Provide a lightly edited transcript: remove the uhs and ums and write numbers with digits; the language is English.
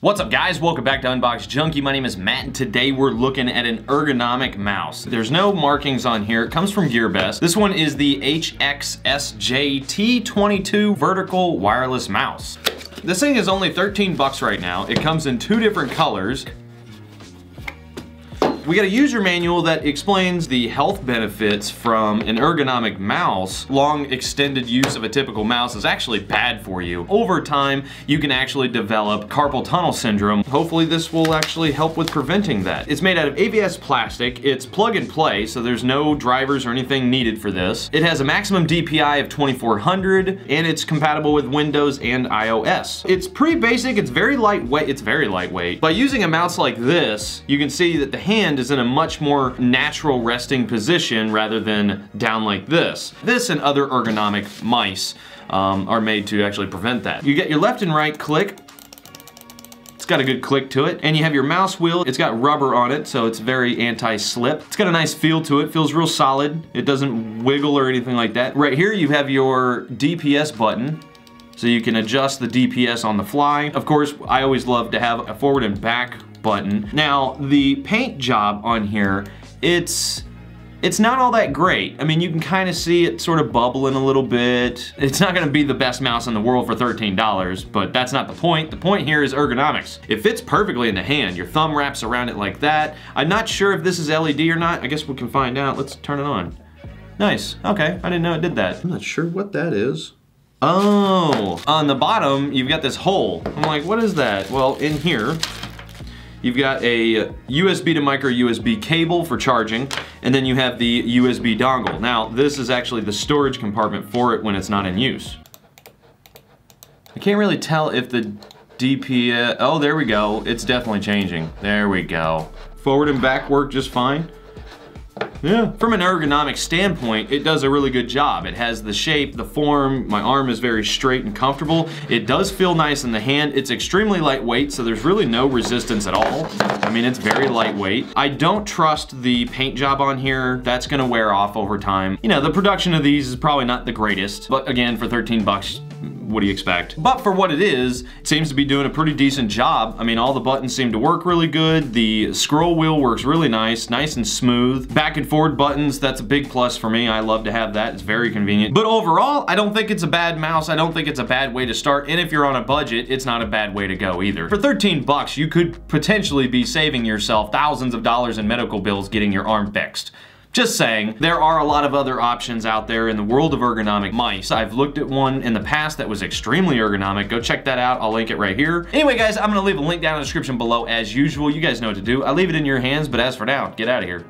What's up guys, welcome back to Unbox Junkie. My name is Matt and today we're looking at an ergonomic mouse. There's no markings on here, it comes from GearBest. This one is the HXSJ T22 vertical wireless mouse. This thing is only 13 bucks right now. It comes in two different colors. We got a user manual that explains the health benefits from an ergonomic mouse. Long extended use of a typical mouse is actually bad for you. Over time, you can actually develop carpal tunnel syndrome. Hopefully this will actually help with preventing that. It's made out of ABS plastic. It's plug and play, so there's no drivers or anything needed for this. It has a maximum DPI of 2400, and it's compatible with Windows and iOS. It's pretty basic, it's very lightweight. By using a mouse like this, you can see that the hand is in a much more natural resting position rather than down like this. This and other ergonomic mice are made to actually prevent that. You get your left and right click. It's got a good click to it. And you have your mouse wheel. It's got rubber on it, so it's very anti-slip. It's got a nice feel to it. Feels real solid. It doesn't wiggle or anything like that. Right here you have your DPS button. So you can adjust the DPS on the fly. Of course, I always love to have a forward and back button. Now, the paint job on here, it's not all that great. I mean, you can kind of see it sort of bubbling a little bit. It's not gonna be the best mouse in the world for $13, but that's not the point. The point here is ergonomics. It fits perfectly in the hand. Your thumb wraps around it like that. I'm not sure if this is LED or not. I guess we can find out. Let's turn it on. Nice, okay, I didn't know it did that. I'm not sure what that is. Oh, on the bottom, you've got this hole. I'm like, what is that? Well, in here, you've got a USB to micro USB cable for charging, and then you have the USB dongle. Now, this is actually the storage compartment for it when it's not in use. I can't really tell if the DPS, oh, there we go. It's definitely changing. There we go. Forward and back work just fine. Yeah. From an ergonomic standpoint, it does a really good job. It has the shape, the form, my arm is very straight and comfortable. It does feel nice in the hand. It's extremely lightweight, so there's really no resistance at all. I mean, it's very lightweight. I don't trust the paint job on here. That's gonna wear off over time. You know, the production of these is probably not the greatest, but again, for 13 bucks, what do you expect? But for what it is, it seems to be doing a pretty decent job. I mean, all the buttons seem to work really good. The scroll wheel works really nice and smooth. Back and forward buttons, that's a big plus for me. I love to have that, it's very convenient. But overall, I don't think it's a bad mouse. I don't think it's a bad way to start. And if you're on a budget, it's not a bad way to go either. For 13 bucks, you could potentially be saving yourself thousands of dollars in medical bills getting your arm fixed. Just saying, there are a lot of other options out there in the world of ergonomic mice. I've looked at one in the past that was extremely ergonomic. Go check that out, I'll link it right here. Anyway guys, I'm gonna leave a link down in the description below as usual. You guys know what to do. I leave it in your hands, but as for now, get out of here.